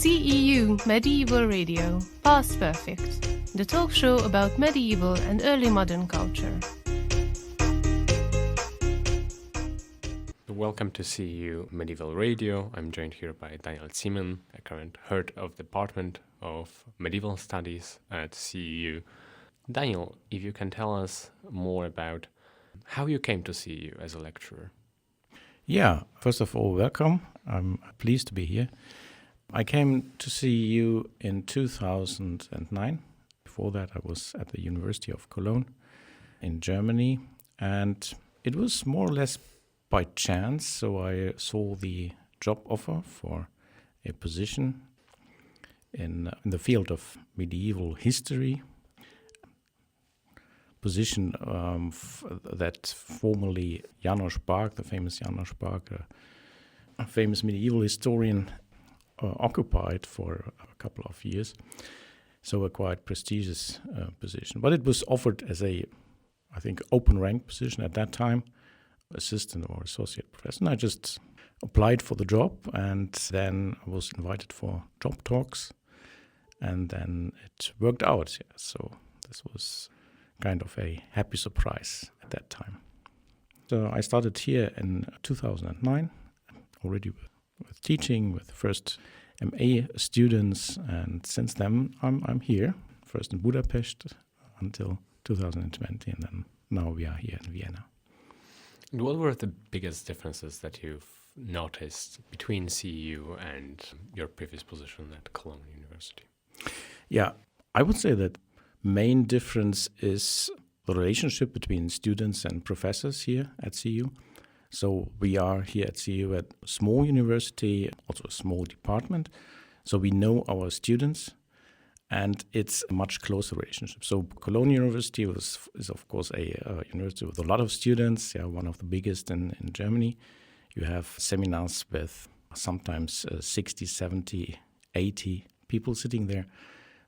CEU Medieval Radio, Past Perfect, the talk show about medieval and early modern culture. Welcome to CEU Medieval Radio. I'm joined here by Daniel Ziemann, a current head of Department of Medieval Studies at CEU. Daniel, if you can tell us more about how you came to CEU as a lecturer. Yeah, first of all, welcome. I'm pleased to be here. I came to CEU in 2009. Before that, I was at the University of Cologne in Germany, and it was more or less by chance. So I saw the job offer for a position in the field of medieval history, position that formerly János Bartholomaeus, the famous János Bartholomaeus, a famous medieval historian, occupied for a couple of years. So a quite prestigious position. But it was offered as a, I think, open rank position at that time, assistant or associate professor. And I just applied for the job, and then I was invited for job talks, and then it worked out. Yeah. So this was kind of a happy surprise at that time. So I started here in 2009, already with teaching, with first MA students, and since then I'm here, first in Budapest until 2020, and then now we are here in Vienna. And what were the biggest differences that you've noticed between CEU and your previous position at Cologne University? Yeah, I would say that main difference is the relationship between students and professors here at CEU. So we are here at CEU at a small university, also a small department. So we know our students, and it's a much closer relationship. So Cologne University is of course a university with a lot of students, one of the biggest in Germany. You have seminars with sometimes 60, 70, 80 people sitting there.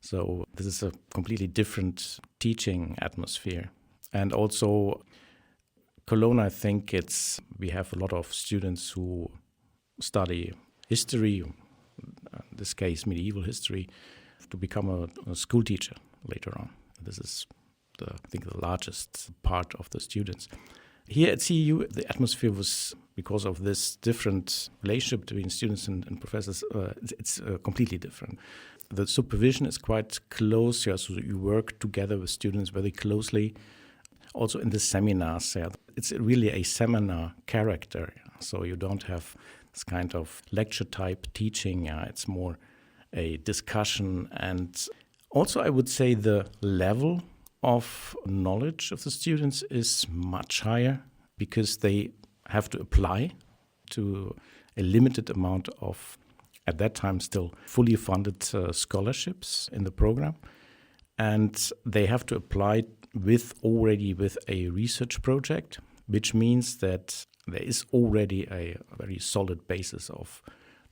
So this is a completely different teaching atmosphere. And also Cologne, I think we have a lot of students who study history, in this case medieval history, to become a school teacher later on. This is, I think, the largest part of the students. Here at CEU, the atmosphere was, because of this different relationship between students and professors, it's completely different. The supervision is quite close, so you work together with students very closely. Also in the seminars, it's really a seminar character. So you don't have this kind of lecture type teaching. It's more a discussion. And also I would say the level of knowledge of the students is much higher because they have to apply to a limited amount of, at that time still, fully funded scholarships in the program. And they have to apply with a research project, which means that there is already a very solid basis of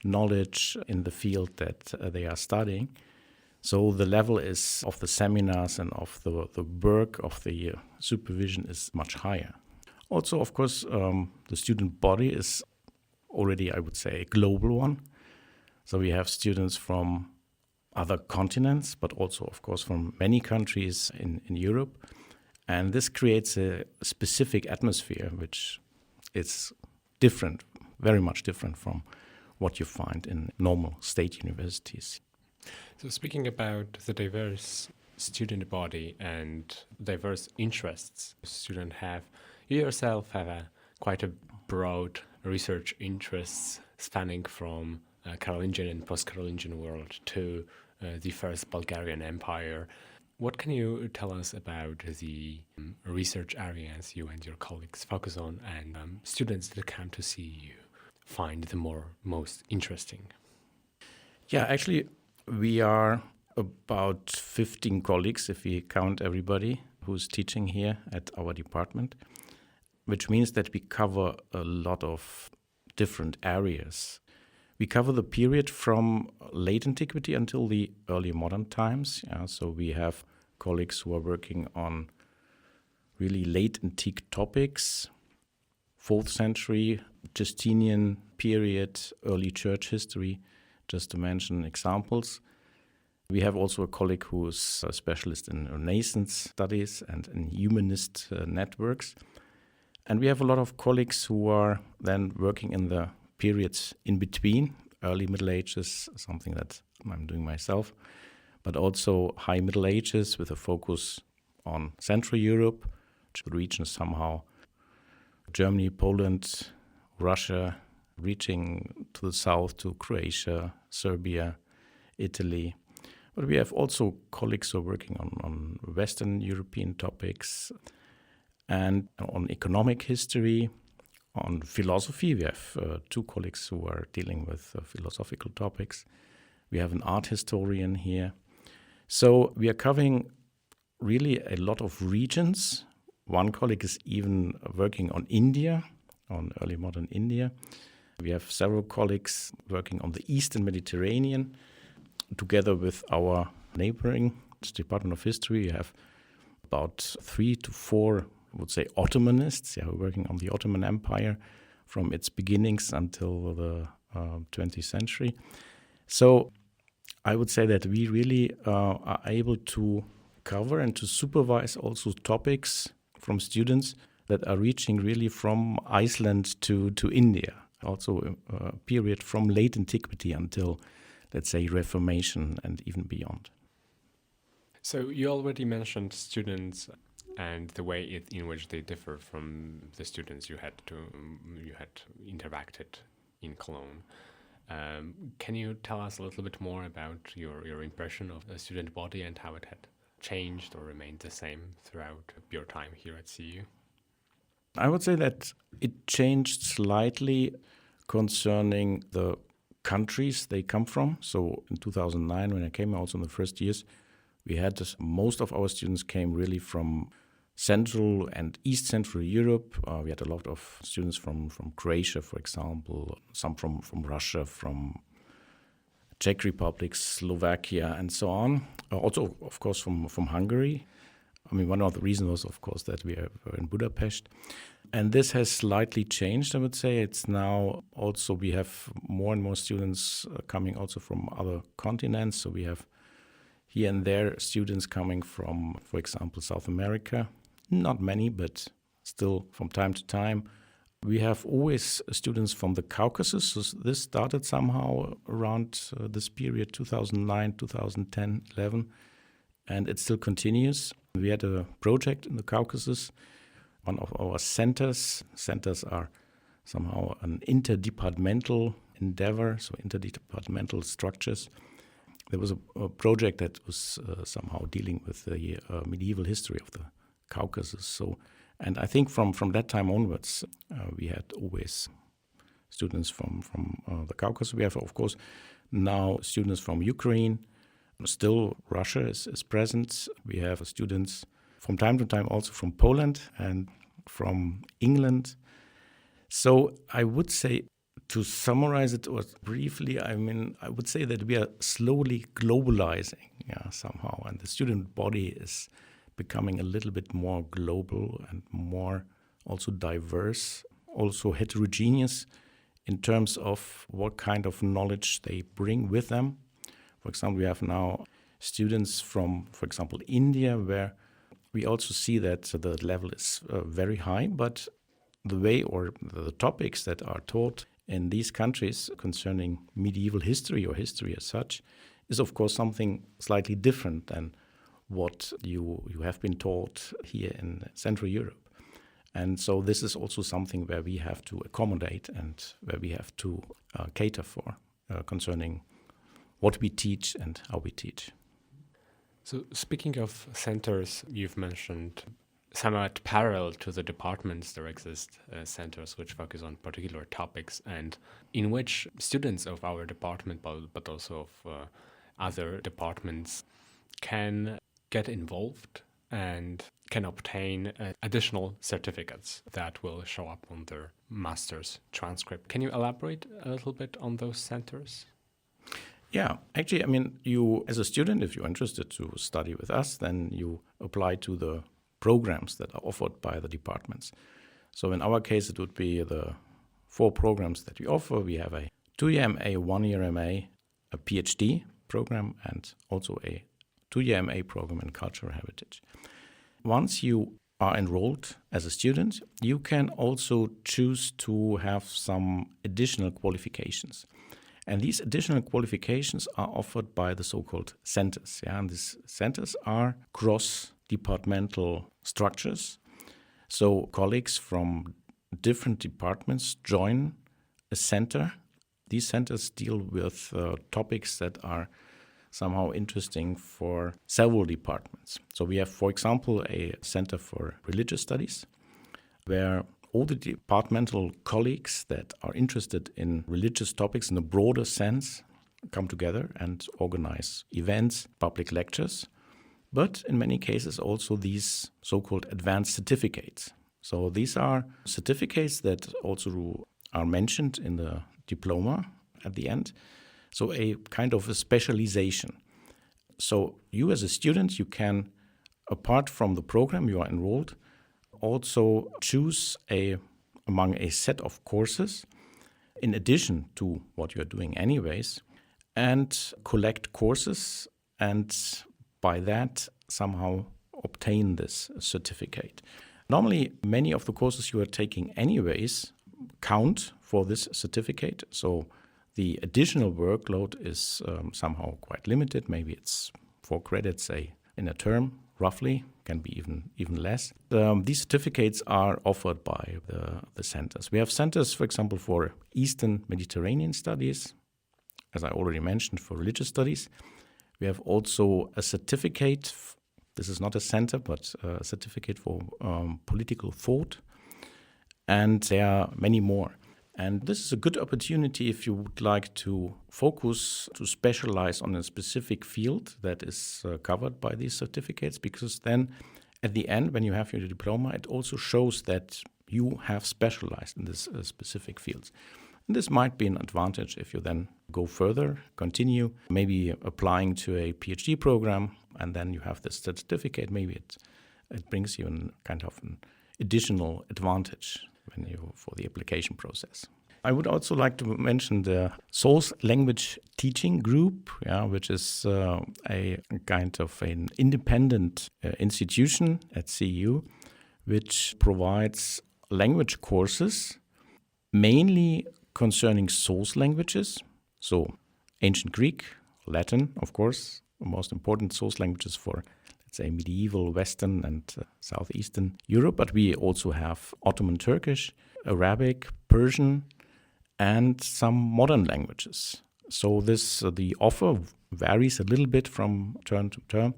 knowledge in the field that they are studying. So the level of the seminars and of the work of the supervision is much higher. Also, of course, the student body is already, I would say, a global one. So we have students from other continents, but also, of course, from many countries in Europe. And this creates a specific atmosphere, which is different, very much different from what you find in normal state universities. So speaking about the diverse student body and diverse interests students have, you yourself have quite a broad research interests spanning from Carolingian and post-Carolingian world to the First Bulgarian Empire. What can you tell us about the research areas you and your colleagues focus on, and students that come to see you find the most interesting? Yeah, actually, we are about 15 colleagues, if we count everybody who's teaching here at our department, which means that we cover a lot of different areas. We cover the period from late antiquity until the early modern times. So we have colleagues who are working on really late antique topics, 4th century, Justinian period, early church history, just to mention examples. We have also a colleague who is a specialist in Renaissance studies and in humanist networks. And we have a lot of colleagues who are then working in the periods in between, early Middle Ages, something that I'm doing myself, but also high Middle Ages with a focus on Central Europe, which regions somehow Germany, Poland, Russia, reaching to the south to Croatia, Serbia, Italy. But we have also colleagues who are working on Western European topics and on economic history, on philosophy. We have two colleagues who are dealing with philosophical topics. We have an art historian here. So we are covering really a lot of regions. One colleague is even working on India, on early modern India. We have several colleagues working on the Eastern Mediterranean. Together with our neighboring Department of History, we have about 3 to 4, I would say, Ottomanists who are working on the Ottoman Empire from its beginnings until the 20th century. So I would say that we really are able to cover and to supervise also topics from students that are reaching really from Iceland to India, also a period from late antiquity until, let's say, Reformation and even beyond. So you already mentioned students and the way in which they differ from the students you had interacted in Cologne. Can you tell us a little bit more about your impression of the student body and how it had changed or remained the same throughout your time here at CEU? I would say that it changed slightly concerning the countries they come from. So in 2009, when I came also in the first years, we had most of our students came really from Central and East Central Europe. We had a lot of students from Croatia, for example, some from Russia, from Czech Republic, Slovakia, and so on. Also, of course, from Hungary. I mean, one of the reasons was, of course, that we were in Budapest. And this has slightly changed, I would say. It's now also, we have more and more students coming also from other continents. So we have here and there students coming from, for example, South America. Not many, but still from time to time. We have always students from the Caucasus. So this started somehow around this period, 2009, 2010, 11, and it still continues. We had a project in the Caucasus, one of our centers. Centers are somehow an interdepartmental endeavor, so interdepartmental structures. There was a project that was somehow dealing with the medieval history of the Caucasus. So, and I think from that time onwards, we had always students from the Caucasus. We have, of course, now students from Ukraine. Still, Russia is present. We have students from time to time also from Poland and from England. So I would say, to summarize it or briefly, I would say that we are slowly globalizing somehow, and the student body is becoming a little bit more global and more also diverse, also heterogeneous in terms of what kind of knowledge they bring with them. For example, we have now students from, for example, India, where we also see that the level is very high, but the way or the topics that are taught in these countries concerning medieval history or history as such is, of course, something slightly different than what you have been taught here in Central Europe. And so this is also something where we have to accommodate and where we have to cater for concerning what we teach and how we teach. So speaking of centers, you've mentioned somewhat parallel to the departments, there exist centers which focus on particular topics and in which students of our department, but also of other departments, can get involved and can obtain additional certificates that will show up on their master's transcript. Can you elaborate a little bit on those centers? Yeah, actually, you as a student, if you're interested to study with us, then you apply to the programs that are offered by the departments. So in our case, it would be the 4 programs that we offer. We have a 2-year MA, 1-year MA, a PhD program and also a 2-year MA program in cultural heritage. Once you are enrolled as a student, you can also choose to have some additional qualifications. And these additional qualifications are offered by the so-called centers. Yeah? And these centers are cross-departmental structures. So colleagues from different departments join a center. These centers deal with topics that are somehow interesting for several departments. So we have, for example, a center for religious studies, where all the departmental colleagues that are interested in religious topics in a broader sense come together and organize events, public lectures, but in many cases also these so-called advanced certificates. So these are certificates that also are mentioned in the diploma at the end. So a kind of a specialization. So you as a student, you can, apart from the program you are enrolled, also choose among a set of courses in addition to what you are doing anyways, and collect courses and by that somehow obtain this certificate. Normally, many of the courses you are taking anyways count for this certificate. So the additional workload is somehow quite limited. Maybe it's 4 credits in a term, roughly, can be even less. These certificates are offered by the centers. We have centers, for example, for Eastern Mediterranean studies, as I already mentioned, for religious studies. We have also a certificate, this is not a center, but a certificate for political thought. And there are many more. And this is a good opportunity if you would like to focus, to specialize on a specific field that is covered by these certificates, because then at the end, when you have your diploma, it also shows that you have specialized in this specific fields. And this might be an advantage if you then go further, continue, maybe applying to a PhD program, and then you have this certificate. Maybe it brings you an kind of an additional advantage for the application process. I would also like to mention the source language teaching group, which is a kind of an independent institution at CEU, which provides language courses mainly concerning source languages, so ancient Greek, Latin, of course, the most important source languages for, let's say, medieval Western and Southeastern Europe, but we also have Ottoman Turkish, Arabic, Persian, and some modern languages. So the offer varies a little bit from term to term,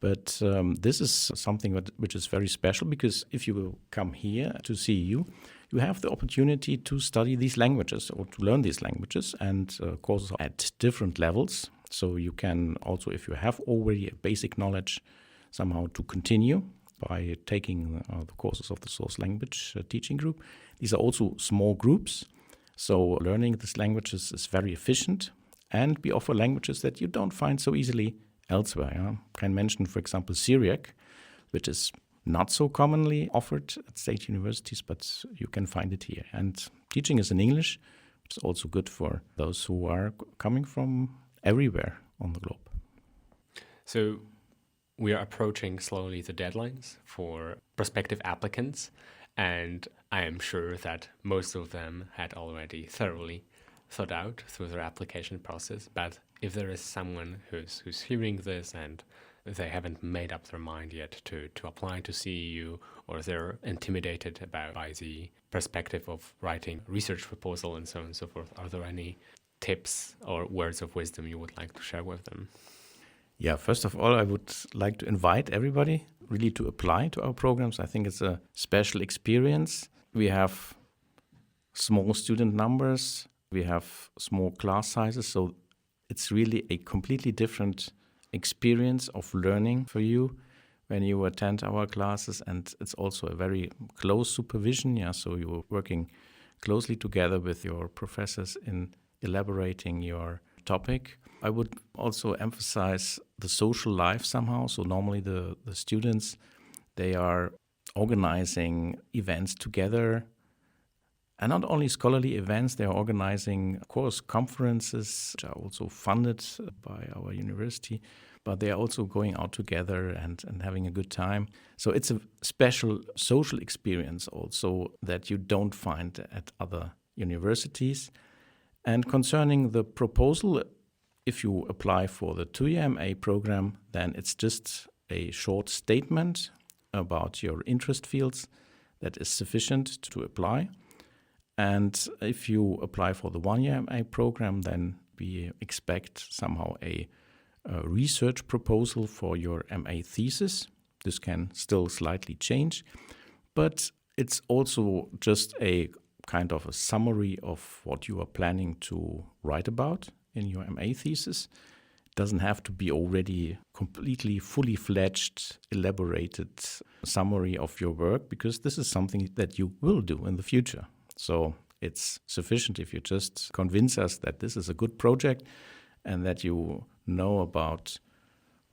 but this is something which is very special, because if you will come here to CEU, you have the opportunity to study these languages or to learn these languages, and courses are at different levels. So you can also, if you have already a basic knowledge, somehow to continue by taking the courses of the source language teaching group. These are also small groups, so learning these languages is very efficient, and we offer languages that you don't find so easily elsewhere. I can mention, for example, Syriac, which is not so commonly offered at state universities, but you can find it here. And teaching is in English, which is also good for those who are coming from everywhere on the globe. So we are approaching slowly the deadlines for prospective applicants, and I am sure that most of them had already thoroughly thought out through their application process. But if there is someone who's hearing this and they haven't made up their mind yet to apply to CEU, or they're intimidated by the perspective of writing research proposal and so on and so forth, are there any tips or words of wisdom you would like to share with them? Yeah, first of all, I would like to invite everybody really to apply to our programs. I think it's a special experience. We have small student numbers, we have small class sizes, so it's really a completely different experience of learning for you when you attend our classes, and it's also a very close supervision. So you're working closely together with your professors in elaborating your topic. I would also emphasize the social life somehow. So normally the students, they are organizing events together, And not only scholarly events, they are organizing, of course, conferences, which are also funded by our university, but they are also going out together and having a good time. So it's a special social experience also that you don't find at other universities. And concerning the proposal, if you apply for the 2-year MA program, then it's just a short statement about your interest fields that is sufficient to apply. And if you apply for the 1-year MA program, then we expect somehow a research proposal for your MA thesis. This can still slightly change, but it's also just a kind of a summary of what you are planning to write about in your MA thesis. It doesn't have to be already completely fully fledged, elaborated summary of your work, because this is something that you will do in the future. So it's sufficient if you just convince us that this is a good project and that you know about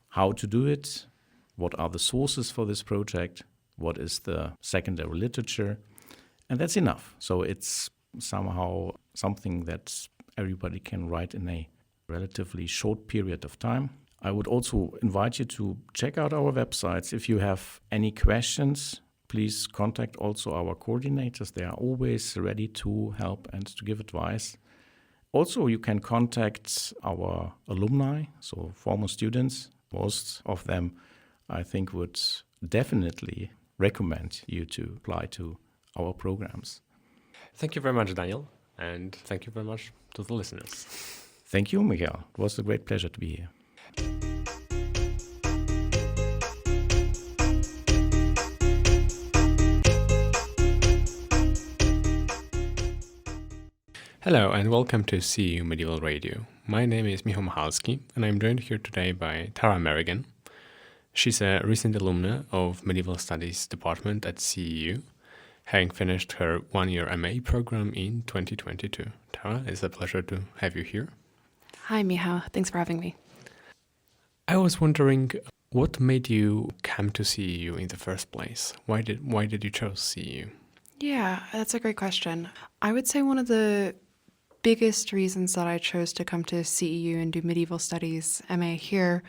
how to do it, what are the sources for this project, what is the secondary literature, and that's enough. So it's somehow something that everybody can write in a relatively short period of time. I would also invite you to check out our websites. If you have any questions, please contact also our coordinators. They are always ready to help and to give advice. Also, you can contact our alumni, so former students. Most of them, I think, would definitely recommend you to apply to our programs. Thank you very much, Daniel, and thank you very much to the listeners. Thank you, Michael. It was a great pleasure to be here. Hello and welcome to CEU Medieval Radio. My name is Michał Machalski and I'm joined here today by Tara Merrigan. She's a recent alumna of Medieval Studies Department at CEU, having finished her 1-year MA program in 2022. Tara, it's a pleasure to have you here. Hi, Michał. Thanks for having me. I was wondering, what made you come to CEU in the first place? Why did you choose CEU? Yeah, that's a great question. I would say one of the biggest reasons that I chose to come to CEU and do medieval studies MA here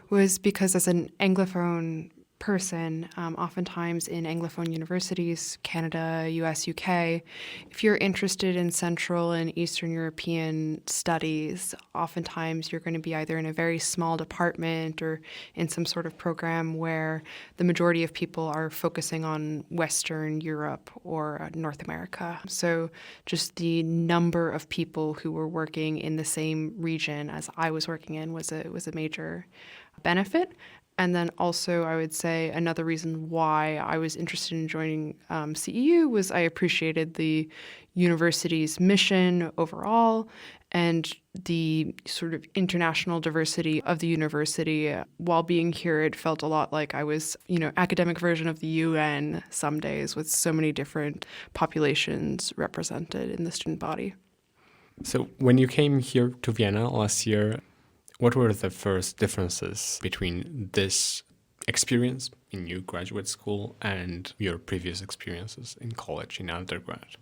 was because as an Anglophone person, oftentimes in Anglophone universities, Canada, US, UK, if you're interested in Central and Eastern European studies, oftentimes you're going to be either in a very small department or in some sort of program where the majority of people are focusing on Western Europe or North America. So just the number of people who were working in the same region as I was working in was a major benefit. And then also, I would say another reason why I was interested in joining CEU was I appreciated the university's mission overall and the sort of international diversity of the university. While being here, it felt a lot like I was, academic version of the UN some days with so many different populations represented in the student body. So when you came here to Vienna last year, what were the first differences between this experience in new graduate school and your previous experiences in college, in undergrad?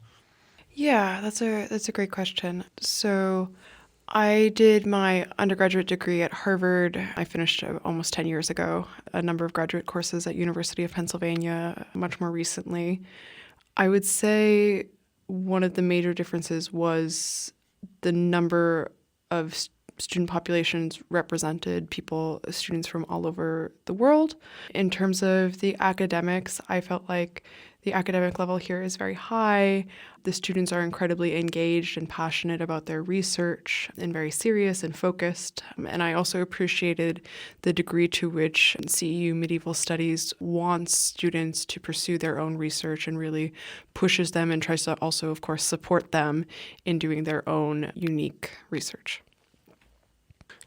Yeah, that's a great question. So I did my undergraduate degree at Harvard. I finished almost 10 years ago, a number of graduate courses at University of Pennsylvania much more recently. I would say one of the major differences was the number of student populations represented, students from all over the world. In terms of the academics, I felt like the academic level here is very high. The students are incredibly engaged and passionate about their research and very serious and focused. And I also appreciated the degree to which CEU Medieval Studies wants students to pursue their own research and really pushes them and tries to also, of course, support them in doing their own unique research.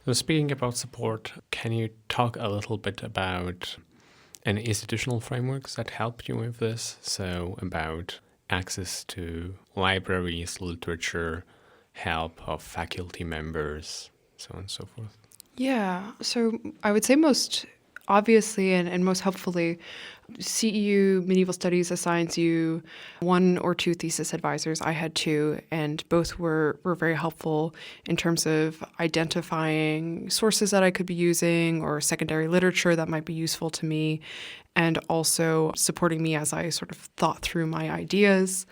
So speaking about support, can you talk a little bit about any institutional frameworks that helped you with this? So about access to libraries, literature, help of faculty members, so on and so forth. Yeah, so I would say most Obviously, and most helpfully, CEU Medieval Studies assigns you 1 or 2 thesis advisors. I had 2, and both were very helpful in terms of identifying sources that I could be using or secondary literature that might be useful to me, and also supporting me as I sort of thought through my ideas.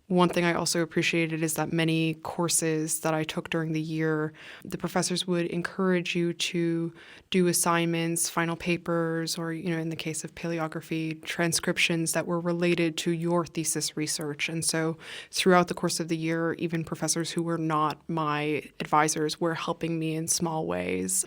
One thing I also appreciated is that many courses that I took during the year, the professors would encourage you to do assignments, final papers, or, in the case of paleography, transcriptions that were related to your thesis research. And so throughout the course of the year, even professors who were not my advisors were helping me in small ways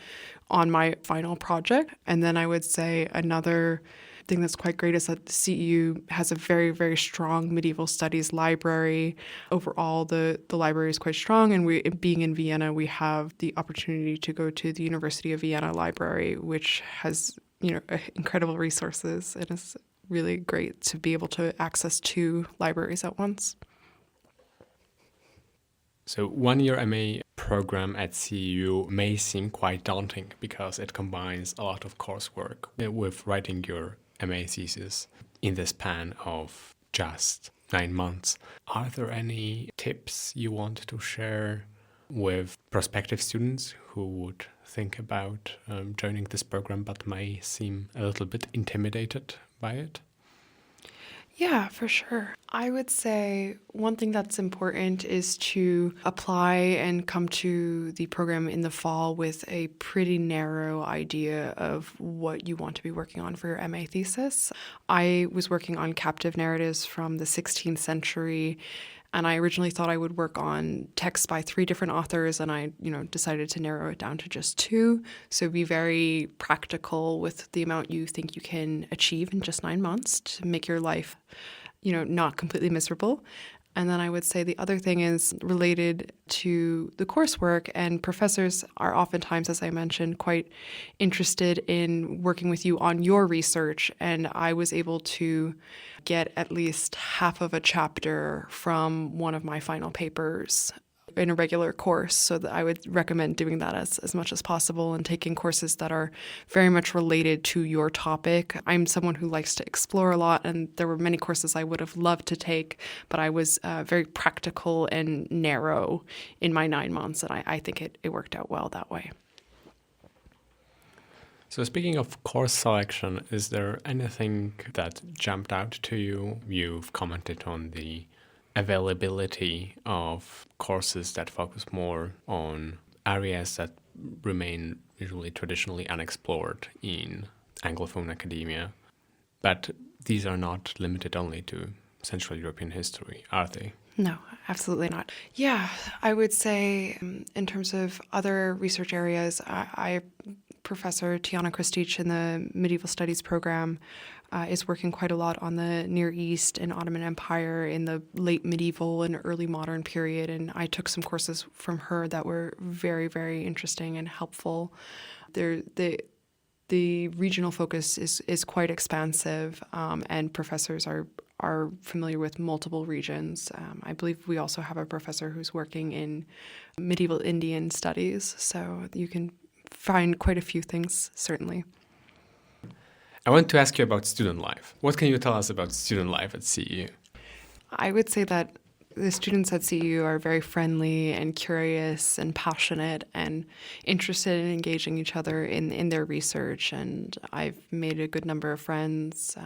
on my final project. And then I would say another thing that's quite great is that the CEU has a very, very strong medieval studies library. Overall, the library is quite strong, and being in Vienna, we have the opportunity to go to the University of Vienna library, which has incredible resources, and it's really great to be able to access 2 libraries at once. So 1-year MA program at CEU may seem quite daunting because it combines a lot of coursework with writing your MA thesis in the span of just 9 months. Are there any tips you want to share with prospective students who would think about joining this program but may seem a little bit intimidated by it? Yeah, for sure. I would say one thing that's important is to apply and come to the program in the fall with a pretty narrow idea of what you want to be working on for your MA thesis. I was working on captive narratives from the 16th century, and I originally thought I would work on texts by 3 different authors, and I, decided to narrow it down to just 2. So be very practical with the amount you think you can achieve in just 9 months to make your life, not completely miserable. And then I would say the other thing is related to the coursework, and professors are oftentimes, as I mentioned, quite interested in working with you on your research. And I was able to get at least half of a chapter from one of my final papers in a regular course, so that I would recommend doing that as much as possible and taking courses that are very much related to your topic. I'm someone who likes to explore a lot, and there were many courses I would have loved to take, but I was very practical and narrow in my 9 months, and I think it worked out well that way. So speaking of course selection, is there anything that jumped out to you? You've commented on the availability of courses that focus more on areas that remain usually traditionally unexplored in Anglophone academia. But these are not limited only to Central European history, are they? No, absolutely not. Yeah, I would say in terms of other research areas, Professor Tiana Kristich in the Medieval Studies program is working quite a lot on the Near East and Ottoman Empire in the late medieval and early modern period, and I took some courses from her that were very, very interesting and helpful. The regional focus is quite expansive, and professors are familiar with multiple regions. I believe we also have a professor who's working in medieval Indian studies, so you can find quite a few things, certainly. I want to ask you about student life. What can you tell us about student life at CEU? I would say that the students at CEU are very friendly and curious and passionate and interested in engaging each other in their research. And I've made a good number of friends,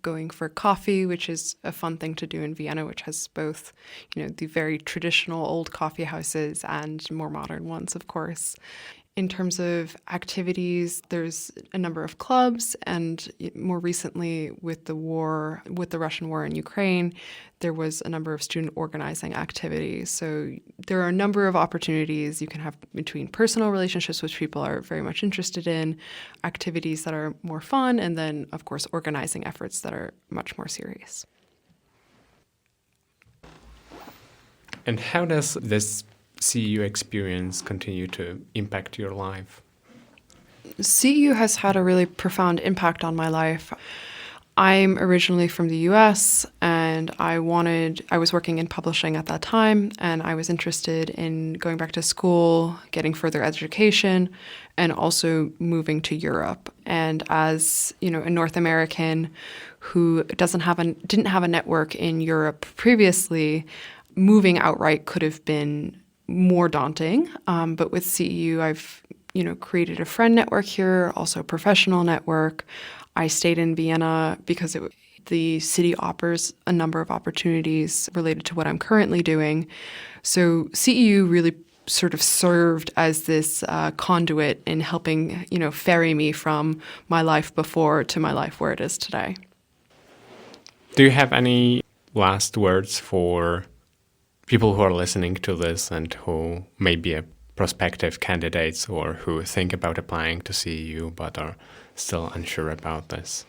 going for coffee, which is a fun thing to do in Vienna, which has both, the very traditional old coffee houses and more modern ones, of course. In terms of activities, there's a number of clubs, and more recently with the Russian war in Ukraine, there was a number of student organizing activities. So there are a number of opportunities you can have between personal relationships, which people are very much interested in, activities that are more fun, and then, of course, organizing efforts that are much more serious. And how does this CEU experience continue to impact your life? CEU has had a really profound impact on my life. I'm originally from the US, and I was working in publishing at that time, and I was interested in going back to school, getting further education, and also moving to Europe. And as, you know, a North American who didn't have a network in Europe previously, moving outright could have been more daunting. But with CEU, I've, you know, created a friend network here, also a professional network. I stayed in Vienna because the city offers a number of opportunities related to what I'm currently doing. So CEU really sort of served as this conduit in helping, you know, ferry me from my life before to my life where it is today. Do you have any last words for people who are listening to this and who may be prospective candidates or who think about applying to CEU but are still unsure about this?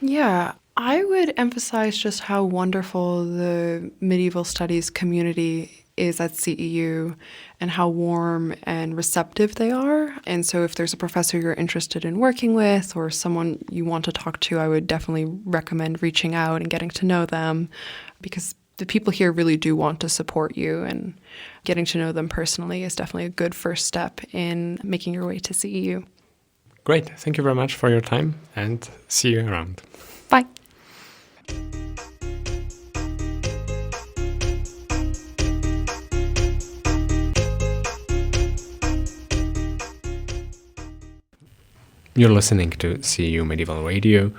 Yeah, I would emphasize just how wonderful the medieval studies community is at CEU and how warm and receptive they are. And so if there's a professor you're interested in working with or someone you want to talk to, I would definitely recommend reaching out and getting to know them, because the people here really do want to support you, and getting to know them personally is definitely a good first step in making your way to CEU. Great. Thank you very much for your time, and see you around. Bye. You're listening to CEU Medieval Radio,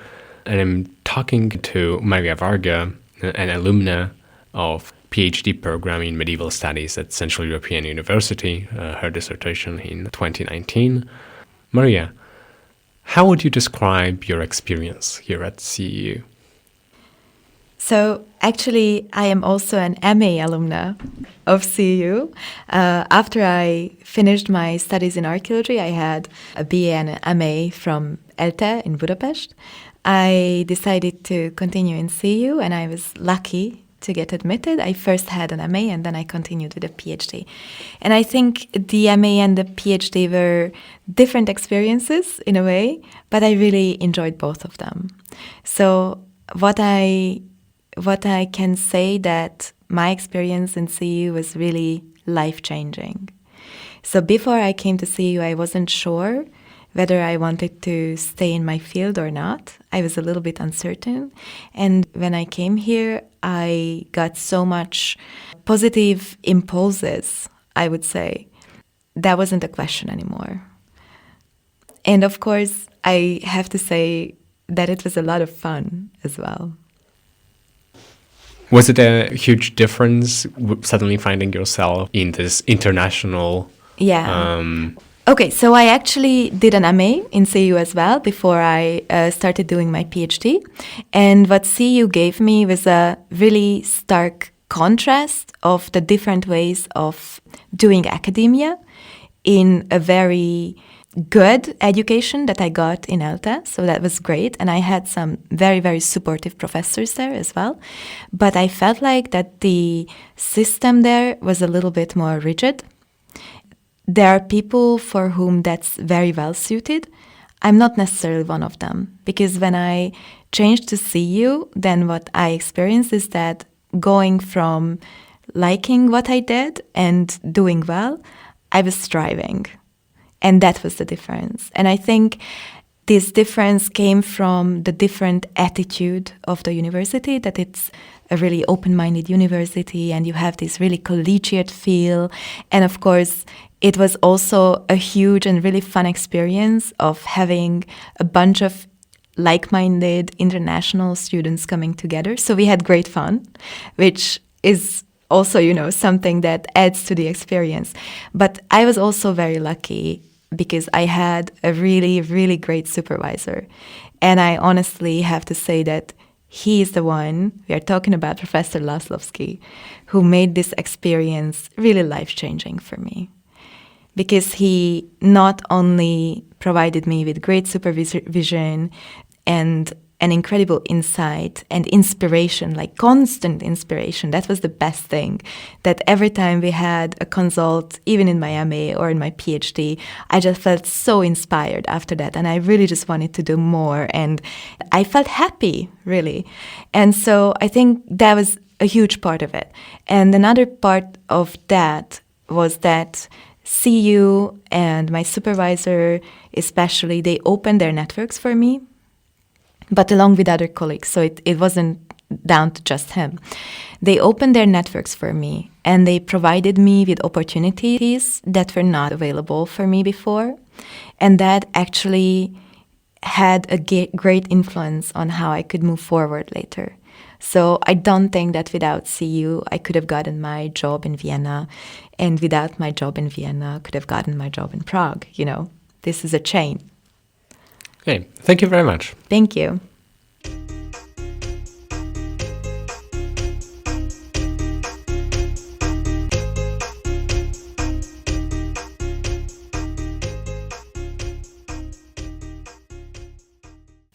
and I'm talking to Maria Vargha, an alumna of PhD program in Medieval Studies at Central European University, her dissertation in 2019. Maria, how would you describe your experience here at CEU? So actually, I am also an MA alumna of CEU. After I finished my studies in archaeology, I had a BA and an MA from ELTE in Budapest. I decided to continue in CEU, and I was lucky to get admitted. I first had an MA and then I continued with a PhD. And I think the MA and the PhD were different experiences in a way, but I really enjoyed both of them. So what I can say that my experience in CEU was really life-changing. So before I came to CEU, I wasn't sure whether I wanted to stay in my field or not. I was a little bit uncertain. And when I came here, I got so much positive impulses, I would say. That wasn't a question anymore. And of course, I have to say that it was a lot of fun as well. Was it a huge difference suddenly finding yourself in this international... Okay, so I actually did an MA in CEU as well before I started doing my PhD. And what CEU gave me was a really stark contrast of the different ways of doing academia in a very good education that I got in ELTE. So that was great. And I had some very, very supportive professors there as well. But I felt like that the system there was a little bit more rigid. There are people for whom that's very well suited. I'm not necessarily one of them, because when I changed to CEU, then what I experienced is that going from liking what I did and doing well, I was striving. And that was the difference. And I think this difference came from the different attitude of the university, that it's a really open-minded university and you have this really collegiate feel. And of course, it was also a huge and really fun experience of having a bunch of like-minded international students coming together. So we had great fun, which is also, you know, something that adds to the experience. But I was also very lucky because I had a really, really great supervisor. And I honestly have to say that he is the one, we are talking about Professor Laszlowski, who made this experience really life-changing for me. Because he not only provided me with great supervision and an incredible insight and inspiration, like constant inspiration. That was the best thing, that every time we had a consult, even in my MA or in my PhD, I just felt so inspired after that. And I really just wanted to do more. And I felt happy, really. And so I think that was a huge part of it. And another part of that was that CEU and my supervisor especially, they opened their networks for me, but along with other colleagues, so it wasn't down to just him. They opened their networks for me, and they provided me with opportunities that were not available for me before, and that actually had a great influence on how I could move forward later. So I don't think that without CEU, I could have gotten my job in Vienna, and without my job in Vienna, could have gotten my job in Prague. This is a chain. Okay, thank you very much. Thank you.